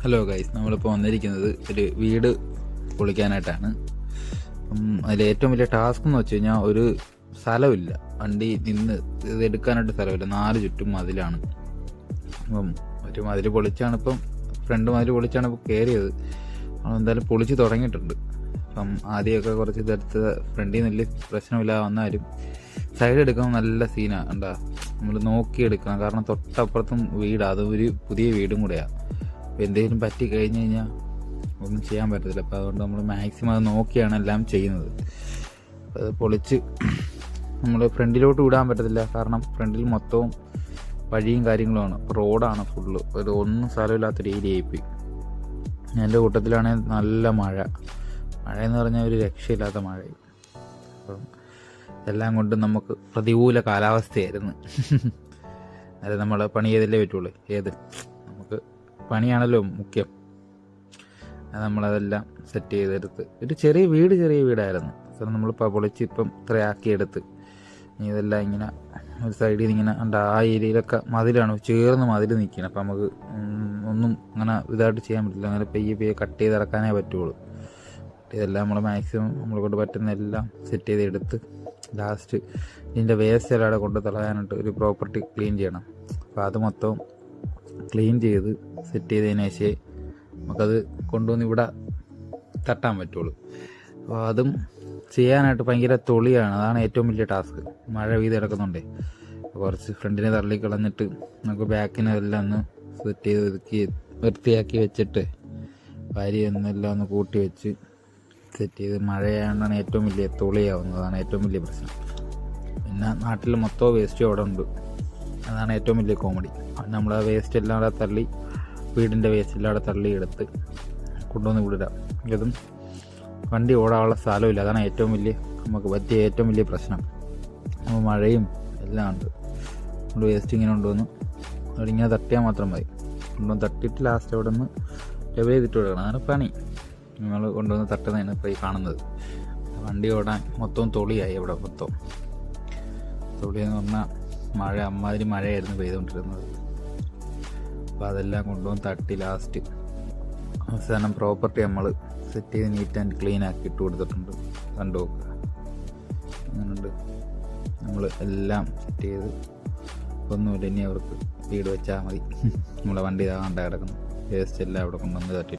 Hello guys, നമ്മളിപ്പോൾ വന്നിരിക്കുന്നത് ഒരു വീട് പൊളിക്കാനായിട്ടാണ്. അതിൽ ഏറ്റവും വലിയ ടാസ്ക് എന്ന് വെച്ച് കഴിഞ്ഞാൽ ഒരു സ്ഥലമില്ല, വണ്ടി നിന്ന് ഇത് എടുക്കാനായിട്ട് സ്ഥലമില്ല, 4 ചുറ്റും മതിലാണ്. അപ്പം ഒരു മതിൽ പൊളിച്ചാണ് ഇപ്പം, ഫ്രണ്ട് മതിൽ പൊളിച്ചാണ് ഇപ്പോൾ കയറിയത്. എന്തായാലും പൊളിച്ച് തുടങ്ങിയിട്ടുണ്ട്. അപ്പം ആദ്യമൊക്കെ കുറച്ച് ഇതെടുത്ത് ഫ്രണ്ടിൽ നിന്ന് വലിയ പ്രശ്നമില്ലാതെ വന്നാലും സൈഡ് എടുക്കുമ്പോൾ നല്ല സീനാണ്. എന്താ നമ്മൾ നോക്കിയെടുക്കണം, കാരണം തൊട്ടപ്പുറത്തും വീടാണ്, അത് ഒരു പുതിയ വീടും കൂടെയാണ്. അപ്പോൾ എന്തെങ്കിലും പറ്റി കഴിഞ്ഞ് കഴിഞ്ഞാൽ ഒന്നും ചെയ്യാൻ പറ്റത്തില്ല. അപ്പോൾ അതുകൊണ്ട് നമ്മൾ മാക്സിമം അത് നോക്കിയാണ് എല്ലാം ചെയ്യുന്നത്. അപ്പോൾ അത് പൊളിച്ച് നമ്മൾ ഫ്രണ്ടിലോട്ട് വിടാൻ പറ്റത്തില്ല, കാരണം ഫ്രണ്ടിൽ മൊത്തവും വഴിയും കാര്യങ്ങളുമാണ്, റോഡാണ് ഫുള്ള്. ഒന്നും സ്ഥലമില്ലാത്തൊരു ഏരിയ ആയിപ്പോയി. എൻ്റെ കൂട്ടത്തിലാണെങ്കിൽ നല്ല മഴയെന്ന് പറഞ്ഞാൽ ഒരു രക്ഷയില്ലാത്ത മഴയും. അപ്പം എല്ലാം കൊണ്ടും നമുക്ക് പ്രതികൂല കാലാവസ്ഥയായിരുന്നു. അത് നമ്മൾ പണി ചെയ്തല്ലേ പറ്റുള്ളൂ. നമുക്ക് പണിയാണല്ലോ മുഖ്യം. അത് നമ്മളതെല്ലാം സെറ്റ് ചെയ്തെടുത്ത് ഒരു ചെറിയ വീടായിരുന്നു. സാർ നമ്മളിപ്പോൾ പൊളിച്ച് ഇപ്പം ഇത്രയാക്കിയെടുത്ത് ഇതെല്ലാം ഇങ്ങനെ ഒരു സൈഡിൽ നിന്ന് ഇങ്ങനെ ആ ഏരിയയിലൊക്കെ മതിലാണ്, ചേർന്ന് മതിൽ നിൽക്കണം. അപ്പം നമുക്ക് ഒന്നും അങ്ങനെ ഇതായിട്ട് ചെയ്യാൻ പറ്റില്ല. അങ്ങനെ പെയ്യെ കട്ട് ചെയ്തിറക്കാനേ പറ്റുള്ളൂ. ഇതെല്ലാം നമ്മൾ മാക്സിമം നമ്മളെ കൊണ്ട് പറ്റുന്ന എല്ലാം സെറ്റ് ചെയ്തെടുത്ത് ലാസ്റ്റ് ഇതിൻ്റെ വേസ്റ്റ് എല്ലാം അവിടെ കൊണ്ട് തളയാനായിട്ട് ഒരു പ്രോപ്പർട്ടി ക്ലീൻ ചെയ്യണം. അപ്പോൾ അത് മൊത്തം ക്ലീൻ ചെയ്ത് സെറ്റ് ചെയ്തതിന് ശേഷമേ നമുക്കത് കൊണ്ടുവന്ന് ഇവിടെ തട്ടാൻ പറ്റുള്ളൂ. അപ്പോൾ അതും ചെയ്യാനായിട്ട് ഭയങ്കര തൊളിയാണ്. അതാണ് ഏറ്റവും വലിയ ടാസ്ക്. മഴ പെയ്ത് കിടക്കുന്നുണ്ടേ, കുറച്ച് ഫ്രണ്ടിനെ തള്ളിക്കളഞ്ഞിട്ട് നമുക്ക് ബാക്കിനെല്ലാം ഒന്ന് സെറ്റ് ചെയ്ത് ഒതുക്കി വൃത്തിയാക്കി വെച്ചിട്ട് വാരി എന്നെല്ലാം ഒന്ന് കൂട്ടി വെച്ച് സെറ്റ് ചെയ്ത്, മഴയാണ്ടാണ് ഏറ്റവും വലിയ തൊളിയാവുന്നതാണ് ഏറ്റവും വലിയ പ്രശ്നം. പിന്നെ നാട്ടിൽ മൊത്തം വേസ്റ്റ് അവിടെ ഉണ്ട്, അതാണ് ഏറ്റവും വലിയ കോമഡി. നമ്മൾ ആ വേസ്റ്റ് എല്ലാം അവിടെ തള്ളി, വീടിൻ്റെ വേസ്റ്റ് എല്ലാം അവിടെ തള്ളി എടുത്ത് കൊണ്ടുവന്ന് വിടാം. ഇതും വണ്ടി ഓടാനുള്ള സ്ഥലമില്ല, അതാണ് നമുക്ക് പറ്റിയ ഏറ്റവും വലിയ പ്രശ്നം. അപ്പോൾ മഴയും എല്ലാം ഉണ്ട്. നമ്മൾ വേസ്റ്റ് ഇങ്ങനെ കൊണ്ടുവന്ന് അവിടെ ഇങ്ങനെ തട്ടിയാൽ മാത്രം മതി. കൊണ്ടുവന്ന് തട്ടിയിട്ട് ലാസ്റ്റ് അവിടെ നിന്ന് ലെവൽ ചെയ്തിട്ട് വിടണം. അതാണ് പണി. നമ്മൾ കൊണ്ടുവന്ന് തട്ടുന്നതാണ് ഇപ്പോൾ ഈ കാണുന്നത്. വണ്ടി ഓടാൻ മൊത്തം തൊളിയായി. അവിടെ മൊത്തം തൊളിയെന്ന് പറഞ്ഞാൽ അമ്മാതിരി മഴയായിരുന്നു പെയ്തുകൊണ്ടിരുന്നത്. അപ്പോൾ അതെല്ലാം കൊണ്ടുവന്ന് തട്ടി ലാസ്റ്റ് അവസാനം പ്രോപ്പർട്ടി നമ്മൾ സെറ്റ് ചെയ്ത് നീറ്റ് ആൻഡ് ക്ലീൻ ആക്കി ഇട്ട് കൊടുത്തിട്ടുണ്ട്. കണ്ടു നോക്കുക, അങ്ങനെയുണ്ട്. നമ്മൾ എല്ലാം സെറ്റ് ചെയ്ത് ഒന്നുമില്ല, ഇനി അവർക്ക് വീട് വെച്ചാൽ മതി. നമ്മളെ വണ്ടി ഇതാ കണ്ട കിടക്കുന്നു, വേസ്റ്റ് എല്ലാം അവിടെ കൊണ്ടുവന്ന് തട്ടി